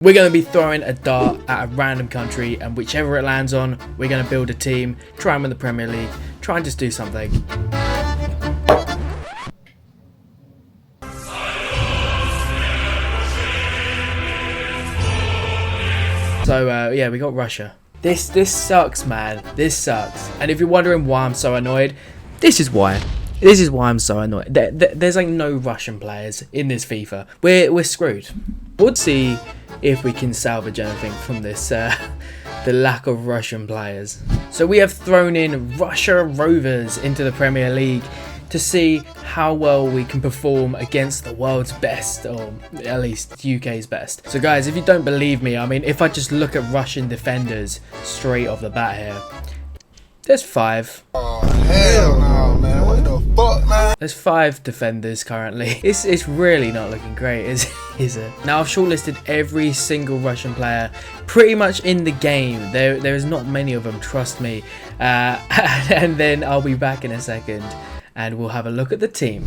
We're going to be throwing a dart at a random country, and whichever it lands on, we're going to build a team, try and win the Premier League, try and just do something. So yeah, we got Russia. This sucks, man. This sucks. And if you're wondering why I'm so annoyed, this is why. This is why I'm so annoyed. There's like no Russian players in this FIFA. We're screwed. We'll see if we can salvage anything from this, the lack of Russian players. So we have thrown in Russia Rovers into the Premier League to see how well we can perform against the world's best, or at least UK's best. So guys, if you don't believe me, I mean, if I just look at Russian defenders straight off the bat here, there's 5. Oh, hell no, man. What the fuck, man? There's 5 defenders currently. It's really not looking great, is it? Now, I've shortlisted every single Russian player pretty much in the game. There is not many of them, trust me. And then I'll be back in a second and we'll have a look at the team.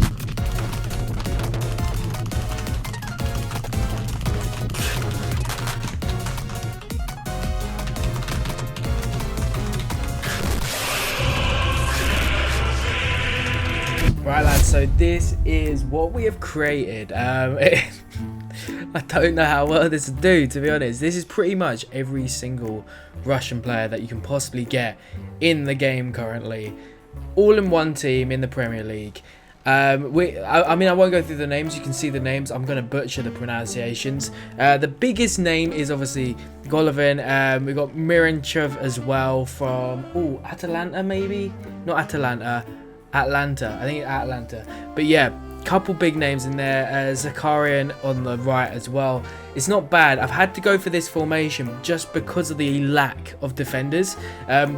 Right lads, so this is what we have created. I don't know how well this will do, to be honest. This is pretty much every single Russian player that you can possibly get in the game currently. All in one team in the Premier League. I mean, I won't go through the names. You can see the names. I'm going to butcher the pronunciations. The biggest name is obviously Golovin. We've got BeefyTrev as well from Atalanta, maybe? Not Atalanta. Atlanta. I think it's Atlanta. But yeah, couple big names in there. Zakarian on the right as well. It's not bad. I've had to go for this formation just because of the lack of defenders.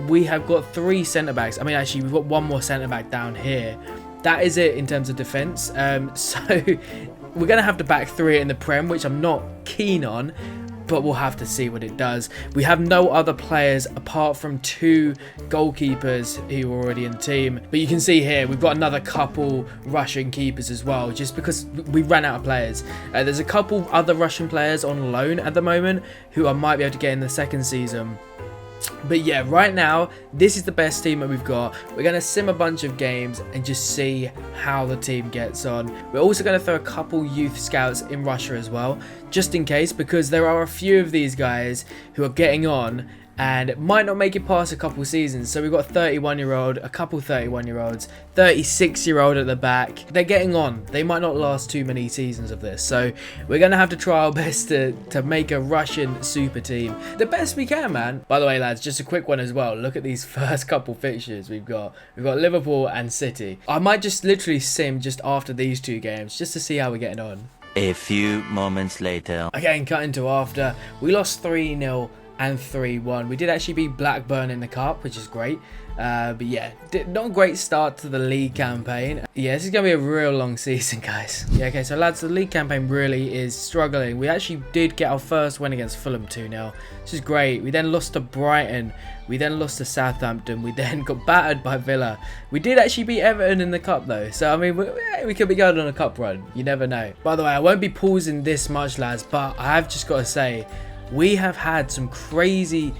We have got 3 centre-backs. I mean, actually, we've got 1 more centre-back down here. That is it in terms of defence. So we're going to have to back 3 in the Prem, which I'm not keen on, but we'll have to see what it does. We have no other players apart from 2 goalkeepers who are already in the team. But you can see here, we've got another couple Russian keepers as well, just because we ran out of players. There's a couple other Russian players on loan at the moment who I might be able to get in the second season. But yeah, right now, this is the best team that we've got. We're going to sim a bunch of games and just see how the team gets on. We're also going to throw a couple youth scouts in Russia as well, just in case, because there are a few of these guys who are getting on and might not make it past a couple seasons. So we've got a 31-year-old, a couple 31-year-olds, 36-year-old at the back. They're getting on. They might not last too many seasons of this. So we're going to have to try our best to make a Russian super team the best we can, man. By the way, lads, just a quick one as well. Look at these first couple fixtures we've got. We've got Liverpool and City. I might just literally sim just after these 2 games just to see how we're getting on. A few moments later. Okay, and cutting to after. We lost 3-0. And 3-1. We did actually beat Blackburn in the cup, which is great. But yeah, not a great start to the league campaign. Yeah, this is going to be a real long season, guys. Yeah, okay, so lads, the league campaign really is struggling. We actually did get our first win against Fulham 2-0, which is great. We then lost to Brighton. We then lost to Southampton. We then got battered by Villa. We did actually beat Everton in the cup, though. So, I mean, we could be going on a cup run. You never know. By the way, I won't be pausing this much, lads, but I have just got to say, we have had some crazy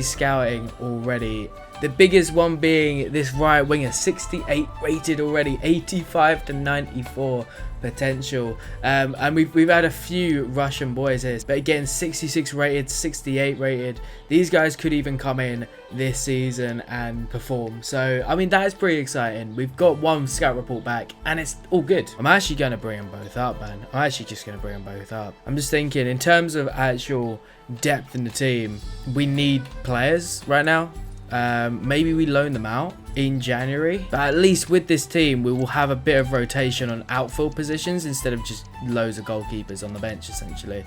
scouting already. The biggest one being this right winger, 68 rated already, 85 to 94 potential. And we've had a few Russian boys here, but again, 66 rated, 68 rated. These guys could even come in this season and perform. So I mean, that is pretty exciting. We've got 1 scout report back and it's all good. I'm actually going to bring them both up, man. I'm actually just going to bring them both up. I'm just thinking in terms of actual depth in the team, we need players right now. Maybe we loan them out in January, but at least with this team we will have a bit of rotation on outfield positions instead of just loads of goalkeepers on the bench essentially.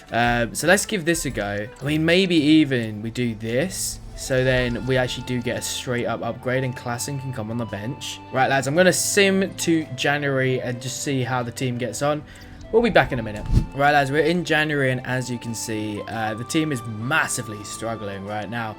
So let's give this a go. I mean, maybe even we do this, so then we actually do get a straight up upgrade and Klassen can come on the bench. Right lads, I'm going to sim to January and just see how the team gets on. We'll be back in a minute. Right lads, we're in January and as you can see, the team is massively struggling right now.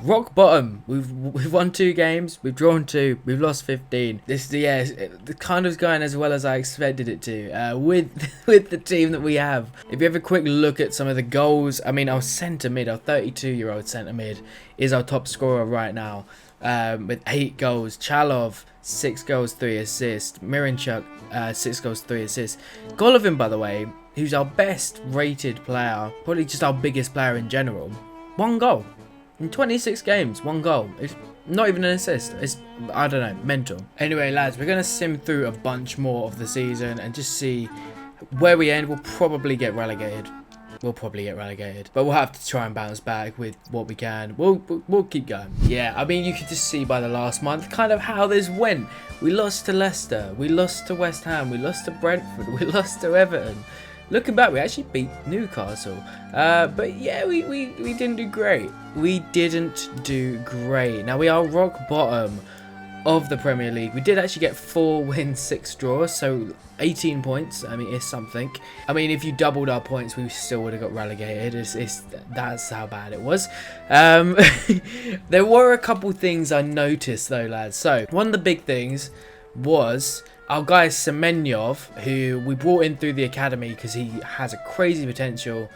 rock bottom. We've won 2 games, we've drawn 2, we've lost 15. This, yeah, it's kind of going as well as I expected it to with the team that we have. If you have a quick look at some of the goals, I mean, our centre mid, our 32-year-old centre mid, is our top scorer right now with 8 goals. Chalov, 6 goals, 3 assists. Miranchuk, 6 goals, 3 assists. Golovin, by the way, who's our best rated player, probably just our biggest player in general, 1 goal. In 26 games, 1 goal. It's not even an assist. It's, I don't know, mental. Anyway, lads, we're going to sim through a bunch more of the season and just see where we end. We'll probably get relegated. But we'll have to try and bounce back with what we can. We'll keep going. Yeah, I mean, you could just see by the last month kind of how this went. We lost to Leicester. We lost to West Ham. We lost to Brentford. We lost to Everton. Looking back, we actually beat Newcastle. But yeah, we didn't do great. Now, we are rock bottom of the Premier League. We did actually get 4 wins, 6 draws, so 18 points. I mean, it's something. I mean, if you doubled our points, we still would have got relegated. That's how bad it was. There were a couple things I noticed, though, lads. So, one of the big things was our guy Semenyov, who we brought in through the academy because he has a crazy potential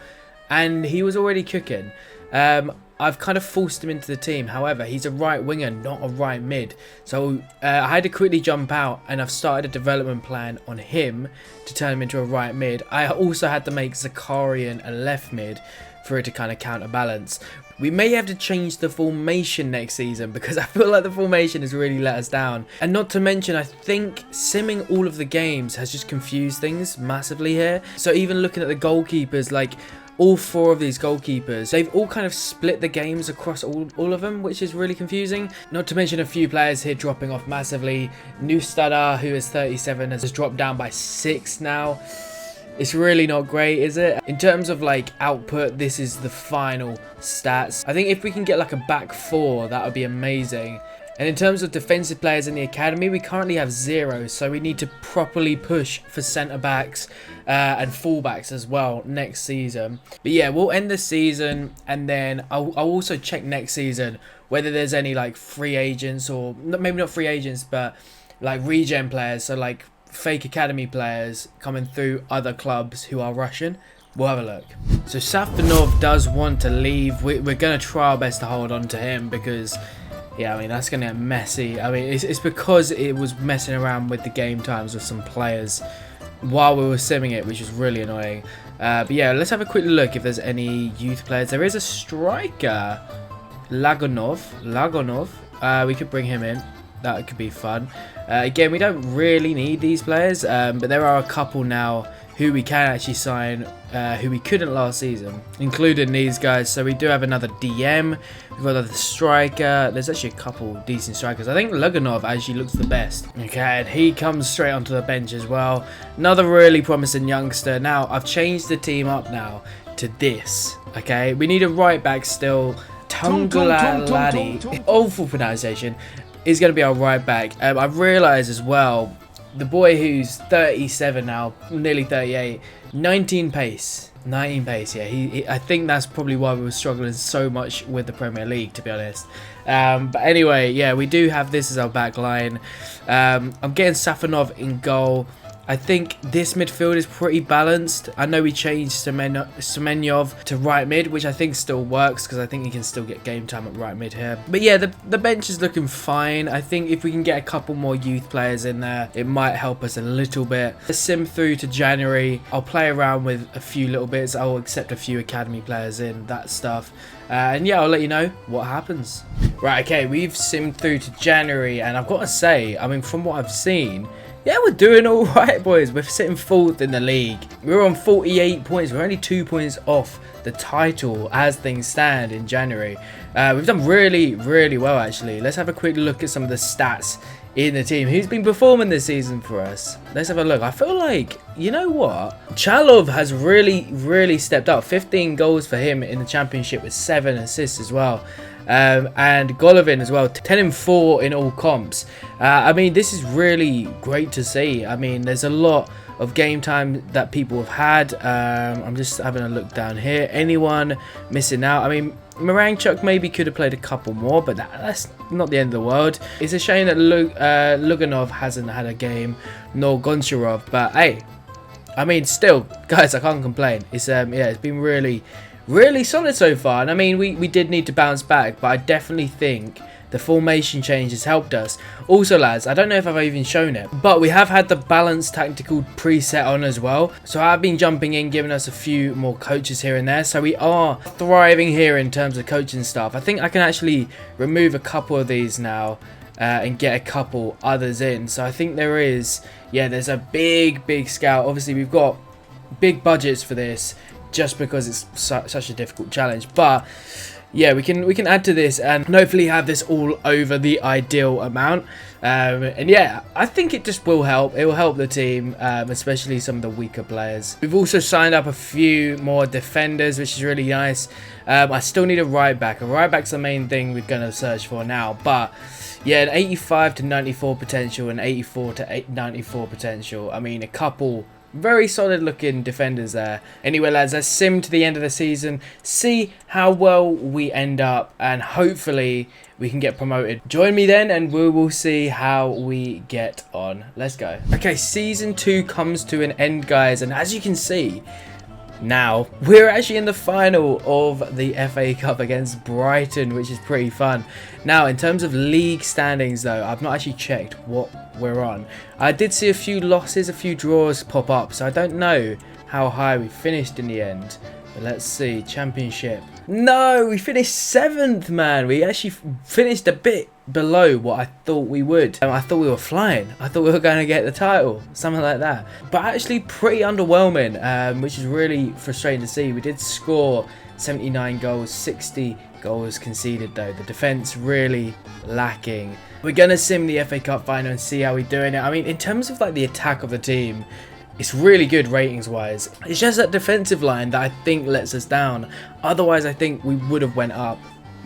and he was already cooking. I've kind of forced him into the team. However, he's a right winger, not a right mid. So I had to quickly jump out and I've started a development plan on him to turn him into a right mid. I also had to make Zakarian a left mid for it to kind of counterbalance. We may have to change the formation next season because I feel like the formation has really let us down. And not to mention, I think simming all of the games has just confused things massively here. So even looking at the goalkeepers, like all 4 of these goalkeepers, they've all kind of split the games across all of them, which is really confusing. Not to mention a few players here dropping off massively. Nustada, who is 37, has dropped down by 6 now. It's really not great, is it? In terms of like output, this is the final stats. I think if we can get like a back 4, that would be amazing. And in terms of defensive players in the academy, we currently have 0, so we need to properly push for centre backs and fullbacks as well next season. But yeah, we'll end the season and then I'll also check next season whether there's any like free agents, or maybe not free agents, but like regen players, so like fake academy players coming through other clubs who are Russian. We'll have a look. So Safanov does want to leave. We're going to try our best to hold on to him because, yeah, I mean, that's going to get messy. I mean, it's because it was messing around with the game times with some players while we were simming it, which was really annoying. But yeah, let's have a quick look if there's any youth players. There is a striker, Lagonov. We could bring him in. That could be fun. Again, we don't really need these players, but there are a couple now who we can actually sign, who we couldn't last season, including these guys. So we do have another DM, we've got another striker. There's actually a couple decent strikers. I think Lagonov actually looks the best. Okay, and he comes straight onto the bench as well. Another really promising youngster. Now, I've changed the team up now to this, okay? We need a right back still. Tunglaladi, awful pronunciation, is going to be our right back. I've realised as well, the boy who's 37 now, nearly 38, 19 pace. 19 pace, yeah. I think that's probably why we were struggling so much with the Premier League, to be honest. But anyway, yeah, we do have this as our back line. I'm getting Safanov in goal. I think this midfield is pretty balanced. I know we changed Semenyov to right mid, which I think still works because I think he can still get game time at right mid here. But yeah, the bench is looking fine. I think if we can get a couple more youth players in there, it might help us a little bit. Let's sim through to January. I'll play around with a few little bits. I'll accept a few academy players in, that stuff. And yeah, I'll let you know what happens. Right, okay, we've simmed through to January, and I've got to say, I mean, from what I've seen, yeah, we're doing all right, boys. We're sitting 4th in the league. We're on 48 points. We're only 2 points off the title as things stand in January. We've done really, really well, actually. Let's have a quick look at some of the stats in the team. Who's been performing this season for us? Let's have a look. I feel like, you know what? Chalov has really, really stepped up. 15 goals for him in the championship with 7 assists as well. And Golovin as well, 10 and 4 in all comps. I mean, this is really great to see. I mean, there's a lot of game time that people have had. I'm just having a look down here. Anyone missing out? I mean, Moranchuk maybe could have played a couple more, but that's not the end of the world. It's a shame that Luganov hasn't had a game, nor Goncharov, but hey, I mean, still, guys, I can't complain. It's yeah, it's been really solid so far. And I mean, we did need to bounce back, but I definitely think the formation change has helped us. Also, lads, I don't know if I've even shown it, but we have had the balanced tactical preset on as well. So I've been jumping in, giving us a few more coaches here and there. So we are thriving here in terms of coaching stuff. I think I can actually remove a couple of these now and get a couple others in. So I think there is, yeah, there's a big scout. Obviously, we've got big budgets for this just because it's such a difficult challenge. But yeah, we can add to this and hopefully have this all over the ideal amount. And yeah, I think it just will help. It will help the team, especially some of the weaker players. We've also signed up a few more defenders, which is really nice. I still need a right back. A right back's the main thing we're going to search for now. But yeah, an 85 to 94 potential and 84 to 94 potential. I mean, a couple very solid looking defenders there. Anyway, lads, let's sim to the end of the season, see how well we end up, and hopefully we can get promoted. Join me then and we will see how we get on. Let's go. Okay, season 2 comes to an end, guys, and as you can see now, we're actually in the final of the FA Cup against Brighton, which is pretty fun. Now, in terms of league standings, though, I've not actually checked what we're on. I did see a few losses, a few draws pop up, so I don't know how high we finished in the end. But let's see. Championship. No, we finished 7th, man. We actually finished a bit below what I thought we would. I thought we were flying. I thought we were going to get the title, something like that. But actually pretty underwhelming, which is really frustrating to see. We did score 79 goals, 60 goals conceded though. The defense really lacking. We're going to sim the FA Cup final and see how we're doing it. I mean, in terms of like the attack of the team, it's really good ratings wise. It's just that defensive line that I think lets us down. Otherwise, I think we would have went up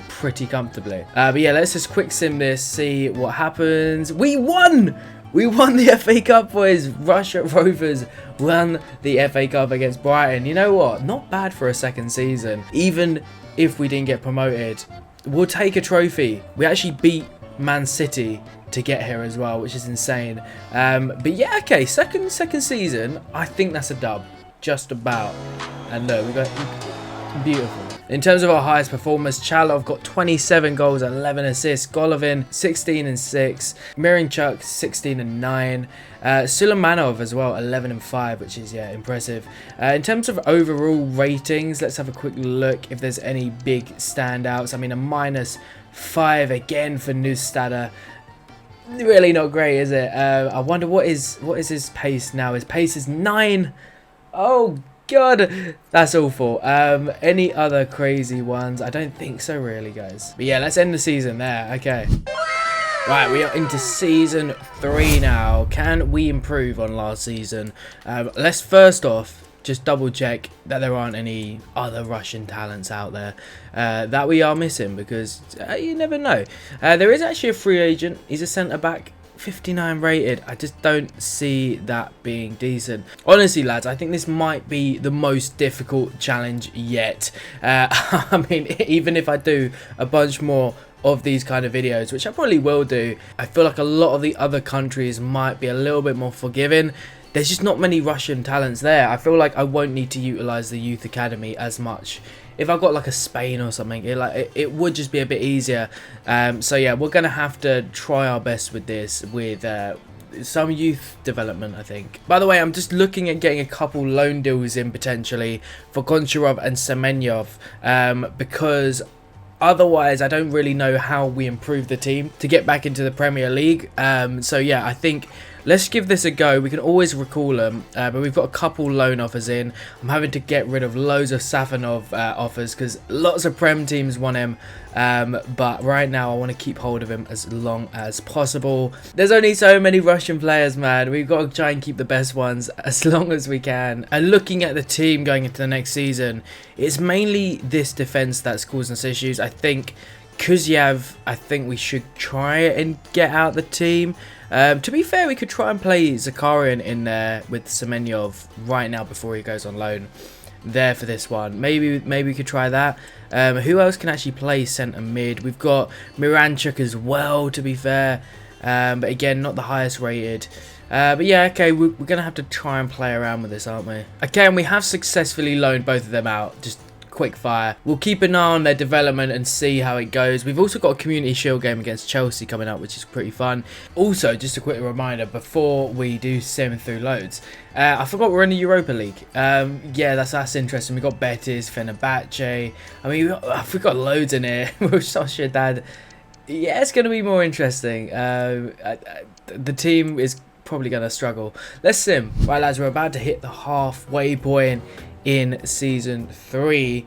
pretty comfortably. But yeah, let's just quick sim this, see what happens. We won! We won the FA Cup, boys. Russia Rovers won the FA Cup against Brighton. You know what? Not bad for a second season. Even if we didn't get promoted, we'll take a trophy. We actually beat Man City to get here as well, which is insane. But yeah, okay, second season, I think that's a dub, just about. And look, we got beautiful. In terms of our highest performers, Chalov got 27 goals and 11 assists, Golovin 16 and 6, Miranchuk 16 and 9, Suleimanov as well 11 and 5, which is, yeah, impressive. In terms of overall ratings, let's have a quick look if there's any big standouts. I mean, a -5 again for Newstadter. Really not great, is it? I wonder what is his pace now. His pace is 9. Oh god, that's awful. Any other crazy ones? I don't think so, really, guys. But yeah, let's end the season there. Okay. Right, we are into season 3 now. Can we improve on last season? Let's first off just double check that there aren't any other Russian talents out there that we are missing, because you never know. There is actually a free agent. He's a centre back, 59 rated. I just don't see that being decent. Honestly, lads, I think this might be the most difficult challenge yet. I mean, even if I do a bunch more of these kind of videos, which I probably will do, I feel like a lot of the other countries might be a little bit more forgiving. There's just not many Russian talents there. I feel like I won't need to utilise the youth academy as much. If I got like a Spain or something, it would just be a bit easier. So yeah, we're going to have to try our best with this, with some youth development, I think. By the way, I'm just looking at getting a couple loan deals in potentially for Goncharov and Semenyov, because otherwise I don't really know how we improve the team to get back into the Premier League. So yeah, I think let's give this a go. We can always recall them, but we've got a couple loan offers in. I'm having to get rid of loads of Safanov offers because lots of Prem teams want him. But right now I want to keep hold of him as long as possible. There's only so many Russian players, man. We've got to try and keep the best ones as long as we can. And looking at the team going into the next season, it's mainly this defense that's causing us issues. I think Kuzyav, I think we should try and get out the team. To be fair, we could try and play Zakarian in there with Semenyov right now before he goes on loan there for this one. Maybe we could try that. Who else can actually play centre mid? We've got Miranchuk as well, to be fair. But again, not the highest rated. But yeah, okay, we're going to have to try and play around with this, aren't we? Okay, and we have successfully loaned both of them out. Just quick fire. We'll keep an eye on their development and see how it goes. We've also got a Community Shield game against Chelsea coming up, which is pretty fun. Also, just a quick reminder before we do sim through loads, I forgot we're in the Europa League. Yeah, that's interesting. We got Betis, Fenerbahce. I mean, we've got loads in here. Sociedad. Yeah, it's going to be more interesting. The team is probably going to struggle. Let's sim. Right, lads, we're about to hit the halfway point in season 3.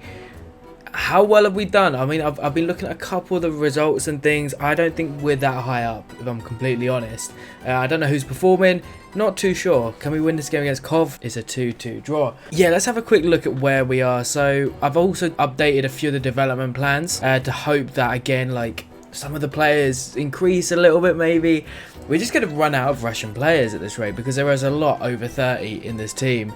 How well have we done? I mean, I've been looking at a couple of the results and things. I don't think we're that high up, if I'm completely honest. I don't know who's performing. Not too sure. Can we win this game against Kov? It's a 2-2 draw. Yeah, let's have a quick look at where we are. So I've also updated a few of the development plans to hope that, again, like, some of the players increase a little bit maybe. We're just going to run out of Russian players at this rate because there is a lot over 30 in this team.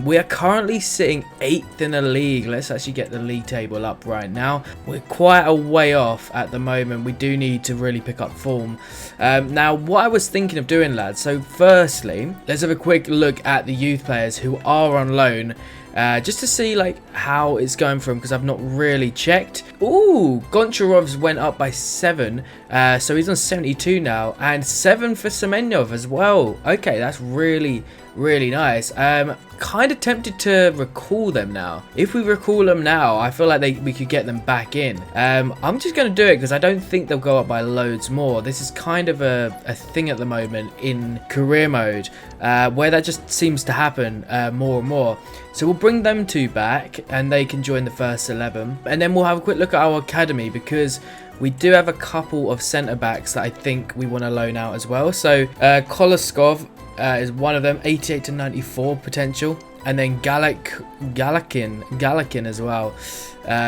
We are currently sitting 8th in the league. Let's actually get the league table up right now. We're quite a way off at the moment. We do need to really pick up form. Now, what I was thinking of doing, lads, so firstly, let's have a quick look at the youth players who are on loan. Just to see like how it's going from, because I've not really checked. Ooh, Goncharov's went up by 7, so he's on 72 now, and 7 for Semenyov as well. Okay, that's really nice. Kind of tempted to recall them now. If we recall them now, I feel like we could get them back in. I'm just going to do it because I don't think they'll go up by loads more. This is kind of a thing at the moment in career mode where that just seems to happen more and more. So we'll bring them 2 back and they can join the first 11. And then we'll have a quick look at our academy because we do have a couple of centre backs that I think we want to loan out as well. So Koloskov is one of them, 88 to 94 potential, and then Galakin as well,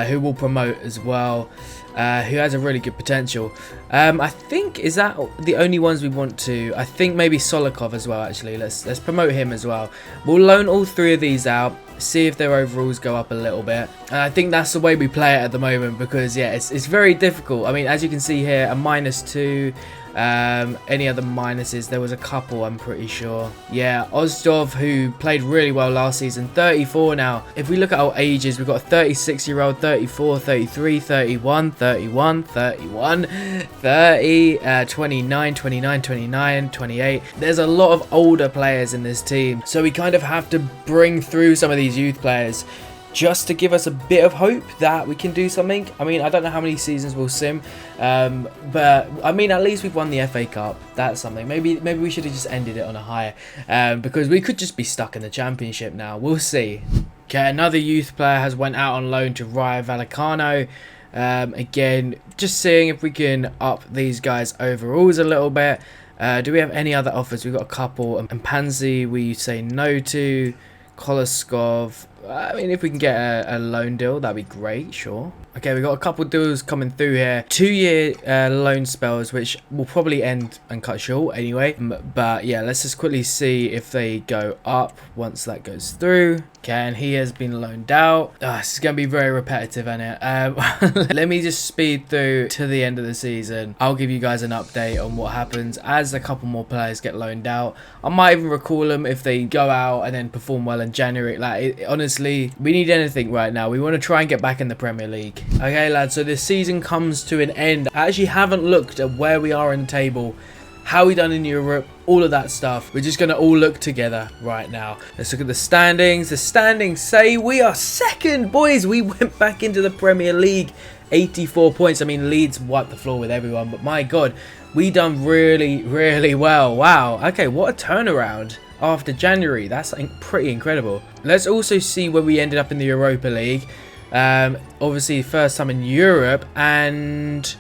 who will promote as well, who has a really good potential. I think, is that the only ones we want to? I think maybe Solikov as well. Actually, let's promote him as well. We'll loan all 3 of these out, see if their overalls go up a little bit, and I think that's the way we play it at the moment because yeah, it's very difficult. I mean, as you can see here, a -2. Any other minuses? There was a couple, I'm pretty sure. Yeah, Ozdov, who played really well last season, 34 now. If we look at our ages, we've got a 36-year-old, 34, 33, 31, 31, 31, 30, 29, 29, 29, 28. There's a lot of older players in this team, so we kind of have to bring through some of these youth players just to give us a bit of hope that we can do something. I mean, I don't know how many seasons we'll sim, but I mean, at least we've won the FA Cup. That's something. Maybe we should have just ended it on a higher, because we could just be stuck in the Championship now. We'll see. Okay, another youth player has went out on loan to Rayo Vallecano. Again, just seeing if we can up these guys' overalls a little bit. Do we have any other offers? We've got a couple. And Pansy, we say no to. Koloskov, I mean, if we can get a loan deal, that'd be great, sure. Okay, we've got a couple deals coming through here. 2-year loan spells, which will probably end and cut short anyway. But yeah, let's just quickly see if they go up once that goes through. Okay, and he has been loaned out. This is going to be very repetitive, isn't it? Let me just speed through to the end of the season. I'll give you guys an update on what happens as a couple more players get loaned out. I might even recall them if they go out and then perform well in January. Like, honestly, we need anything right now. We want to try and get back in the Premier League. Okay, lads, so this season comes to an end. I actually haven't looked at where we are in the table, how we done in Europe, all of that stuff. We're just going to all look together right now. Let's look at the standings. The standings say we are second, boys. We went back into the Premier League. 84 points. I mean, Leeds wiped the floor with everyone, but my God, we done really well. Wow. Okay, what a turnaround after January. That's pretty incredible. Let's also see where we ended up in the Europa League. Obviously, first time in Europe and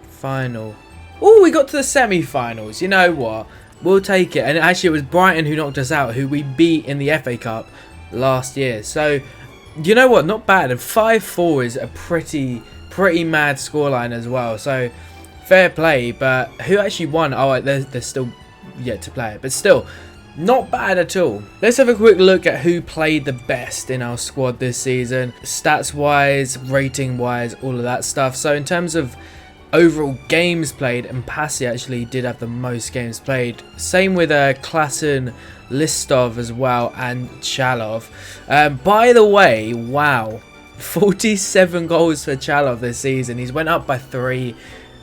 final. Oh, we got to the semi-finals. You know what? We'll take it. And actually, it was Brighton who knocked us out, who we beat in the FA Cup last year. So, you know what? Not bad. And 5-4 is a pretty pretty mad scoreline as well. So fair play. But who actually won? Oh, they're still yet to play it, but still. Not bad at all. Let's have a quick look at who played the best in our squad this season. Stats wise, rating wise, all of that stuff. So in terms of overall games played, and Passy actually did have the most games played. Same with Klassen, Listov as well, and Chalov. By the way, wow. 47 goals for Chalov this season. He's went up by 3.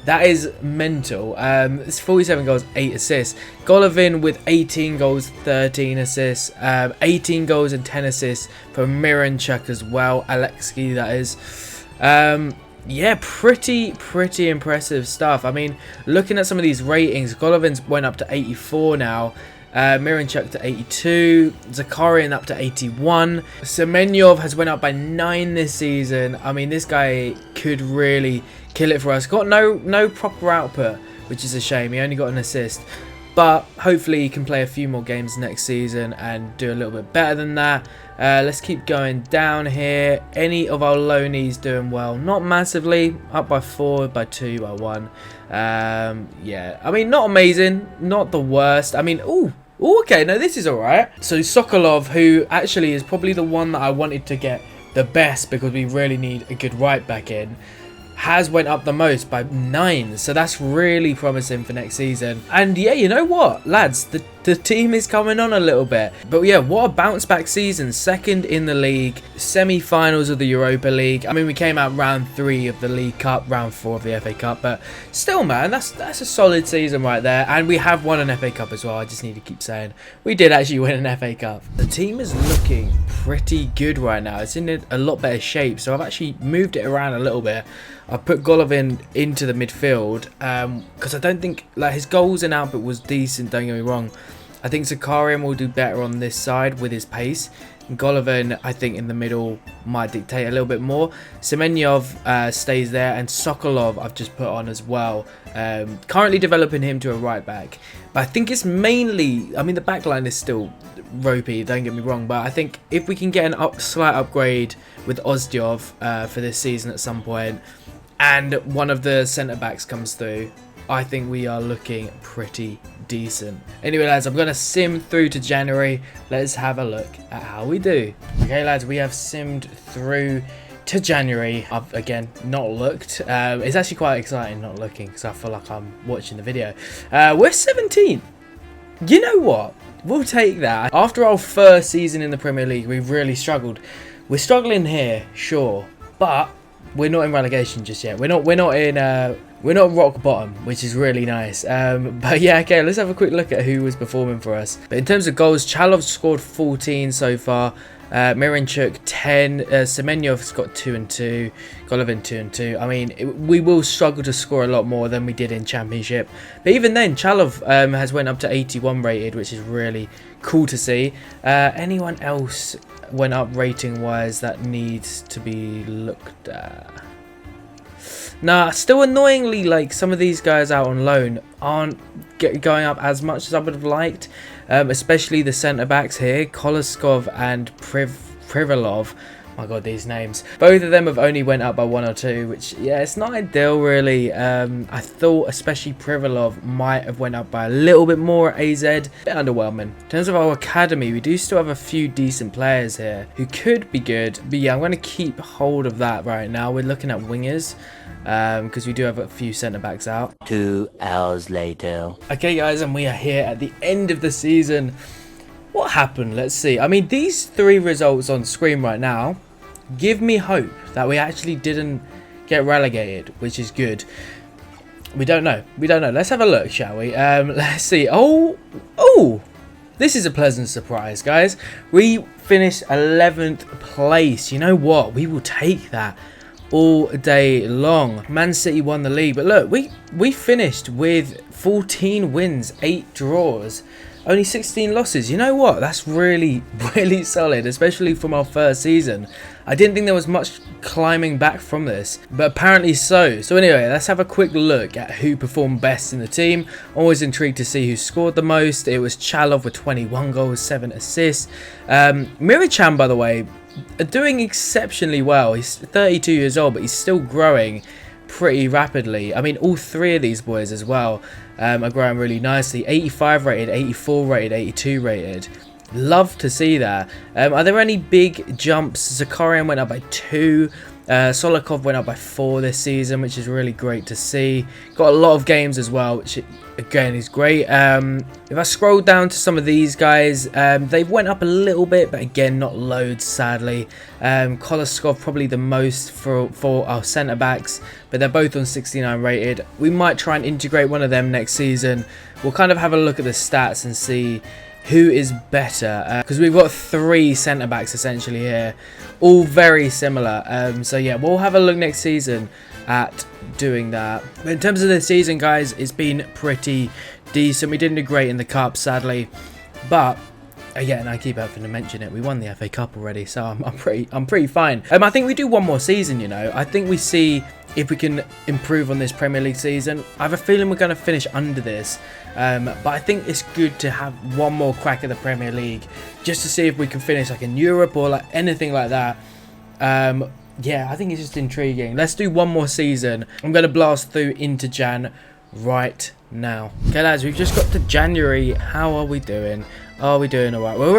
That is mental. It's 47 goals, 8 assists. Golovin with 18 goals, 13 assists. 18 goals and 10 assists for Miranchuk as well. Alexei, that is. Yeah, pretty impressive stuff. I mean, looking at some of these ratings, Golovin's went up to 84 now. Miranchuk to 82, Zakarian up to 81. Semenyov has went up by 9 this season. I mean, this guy could really kill it for us. Got no proper output, which is a shame. He only got an assist, but hopefully he can play a few more games next season and do a little bit better than that. Let's keep going down here. Any of our loanies doing well? Not massively. Up by 4, by 2, by 1. Yeah, I mean, not amazing, not the worst. I mean, ooh, okay, no, this is alright. So Sokolov, who actually is probably the one that I wanted to get the best because we really need a good right back in, has went up the most by 9, so that's really promising for next season. And yeah, you know what, lads, the team is coming on a little bit. But yeah, what a bounce back season. Second in the league, semi-finals of the Europa League. I mean, we came out round 3 of the League Cup, round 4 of the FA Cup, but still, man, that's a solid season right there. And we have won an FA Cup as well. I just need to keep saying we did actually win an FA Cup. The team is looking pretty good right now. It's in a lot better shape, so I've actually moved it around a little bit. I put Golovin into the midfield because I don't think, like, his goals and output was decent, don't get me wrong. I think Zakarian will do better on this side with his pace. Golovin, I think, in the middle might dictate a little bit more. Semenyov stays there, and Sokolov I've just put on as well. Currently developing him to a right back. But I think it's mainly, I mean, the back line is still ropey, don't get me wrong, but I think if we can get a slight upgrade with Ozdyov for this season at some point, and one of the centre-backs comes through, I think we are looking pretty decent. Anyway, lads, I'm going to sim through to January. Let's have a look at how we do. Okay, lads, we have simmed through to January. I've, again, not looked. It's actually quite exciting not looking because I feel like I'm watching the video. We're 17th. You know what? We'll take that. After our first season in the Premier League, we've really struggled. We're struggling here, sure, but we're not in relegation just yet. We're not rock bottom, which is really nice. But yeah, okay, let's have a quick look at who was performing for us. But in terms of goals, Chalov scored 14 so far. Miranchuk 10. Semenyov's got 2 and 2. Golovin 2 and 2. I mean, we will struggle to score a lot more than we did in Championship. But even then, Chalov has went up to 81 rated, which is really cool to see. Anyone else went up rating wise that needs to be looked at? Nah, still annoyingly, like, some of these guys out on loan aren't going up as much as I would have liked, especially the centre backs here, Koloskov and Privalov. My god, these names. Both of them have only went up by 1 or 2, which, yeah, it's not ideal really. I thought especially Privalov might have went up by a little bit more at AZ. A bit underwhelming. In terms of our academy, we do still have a few decent players here who could be good. But yeah, I'm going to keep hold of that right now. We're looking at wingers because we do have a few centre-backs out. 2 hours later. Okay, guys, and we are here at the end of the season. What happened? Let's see. I mean, these 3 results on screen right now give me hope that we actually didn't get relegated, which is good. We don't know. Let's have a look, shall we? Let's see. Oh, this is a pleasant surprise, guys. We finished 11th place. You know what? We will take that all day long. Man City won the league, but look, we finished with 14 wins, 8 draws, only 16 losses. You know what? That's really solid, especially from our first season. I didn't think there was much climbing back from this, but apparently so. So anyway, let's have a quick look at who performed best in the team. Always intrigued to see who scored the most. It was Chalov with 21 goals, 7 assists. Mirachan, by the way, doing exceptionally well. He's 32 years old, but he's still growing pretty rapidly. I mean, all three of these boys as well are growing really nicely. 85 rated, 84 rated, 82 rated. Love to see that. Are there any big jumps? Zakarian went up by 2. Solikov went up by 4 this season, which is really great to see. Got a lot of games as well, which again is great. If I scroll down to some of these guys, they went up a little bit, but again not loads sadly. Koloskov probably the most for our centre backs, but they're both on 69 rated. We might try and integrate one of them next season. We'll kind of have a look at the stats and see who is better, because we've got 3 centre backs essentially here, all very similar. So yeah, we'll have a look next season at doing that. But in terms of the season, guys, it's been pretty decent. We didn't do great in the cup sadly, but again, I keep having to mention it, we won the FA Cup already, so I'm pretty fine. I think we do one more season, you know. I think we see if we can improve on this Premier League season. I have a feeling we're going to finish under this, but I think it's good to have one more crack at the Premier League just to see if we can finish like in Europe or like anything like that. Yeah, I think it's just intriguing. Let's do one more season. I'm going to blast through into Jan right now. Okay, lads, we've just got to January. How are we doing? Are we doing alright? Well,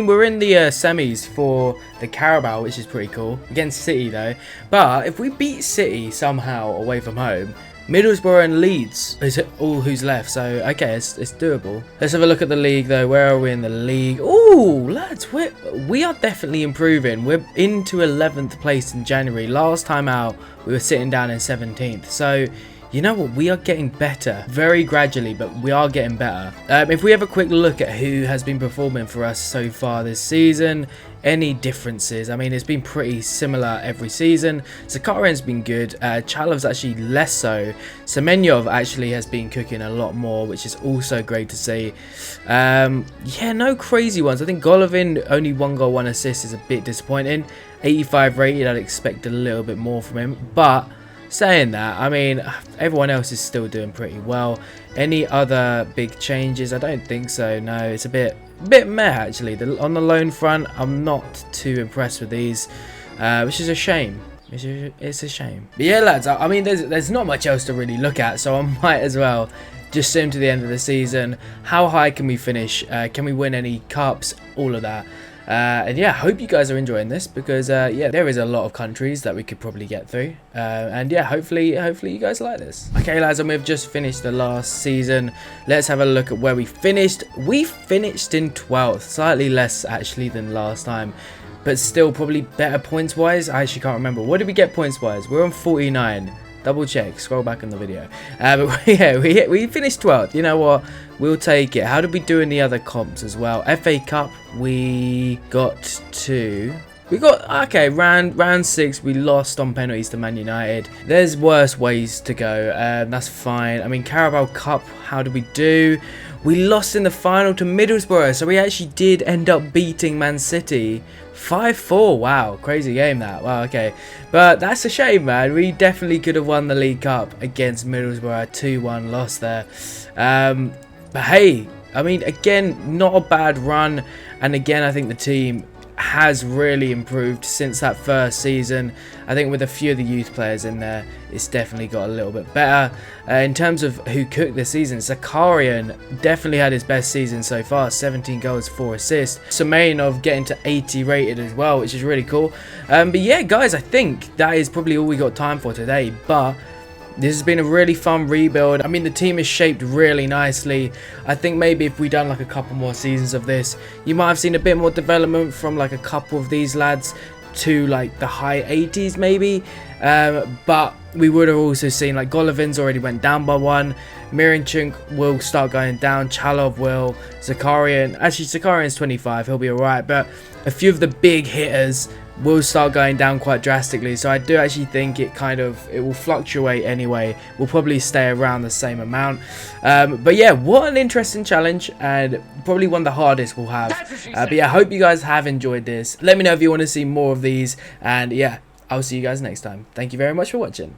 we're in the semis for the Carabao, which is pretty cool. Against City, though. But if we beat City somehow away from home, Middlesbrough and Leeds is all who's left. So, okay, it's doable. Let's have a look at the league, though. Where are we in the league? Ooh, lads, we are definitely improving. We're into 11th place in January. Last time out, we were sitting down in 17th. So, you know what, we are getting better, very gradually, but we are getting better. If we have a quick look at who has been performing for us so far this season, any differences? I mean, it's been pretty similar every season. Zakarian's been good, Chalov's actually less so. Semenyov actually has been cooking a lot more, which is also great to see. Yeah, no crazy ones. I think Golovin, only 1 goal, 1 assist is a bit disappointing. 85 rated, I'd expect a little bit more from him, but saying that, I mean, everyone else is still doing pretty well. Any other big changes? I don't think so. No, it's a bit meh actually. On the loan front, I'm not too impressed with these, which is a shame. It's a shame. But yeah, lads, I mean, there's not much else to really look at, so I might as well just zoom to the end of the season. How high can we finish? Can we win any cups? All of that. And yeah, hope you guys are enjoying this, because yeah, there is a lot of countries that we could probably get through, and yeah, hopefully you guys like this. Okay, lads, and we've just finished the last season. Let's have a look at where we finished. We finished in 12th, slightly less actually than last time, but still probably better points wise. I actually can't remember, what did we get points wise? We're on 49. Double check, scroll back in the video. But yeah, we finished 12th. You know what? We'll take it. How did we do in the other comps as well? FA Cup, we got 2. We got, okay, round 6, we lost on penalties to Man United. There's worse ways to go. That's fine. I mean, Carabao Cup, how did we do? We lost in the final to Middlesbrough, so we actually did end up beating Man City 5-4. Wow, crazy game that. Wow, okay. But that's a shame, man. We definitely could have won the League Cup against Middlesbrough. 2-1 loss there. But hey, I mean, again, not a bad run. And again, I think the team has really improved since that first season. I think with a few of the youth players in there, it's definitely got a little bit better. In terms of who cooked this season, Zakarian definitely had his best season so far, 17 goals, 4 assists. Semenov getting to 80 rated as well, which is really cool. But yeah, guys, I think that is probably all we got time for today, but this has been a really fun rebuild. I mean, the team is shaped really nicely. I think maybe if we done like a couple more seasons of this, you might have seen a bit more development from like a couple of these lads to like the high 80s maybe. But we would have also seen like Golovin's already went down by 1. Mirinchuk will start going down. Chalov will. Zakarian, actually Zakarian's 25, he'll be alright. But a few of the big hitters will start going down quite drastically, so I do actually think it will fluctuate anyway. We'll probably stay around the same amount, but yeah, what an interesting challenge, and probably one of the hardest we'll have. But yeah, I hope you guys have enjoyed this. Let me know if you want to see more of these, and yeah, I'll see you guys next time. Thank you very much for watching.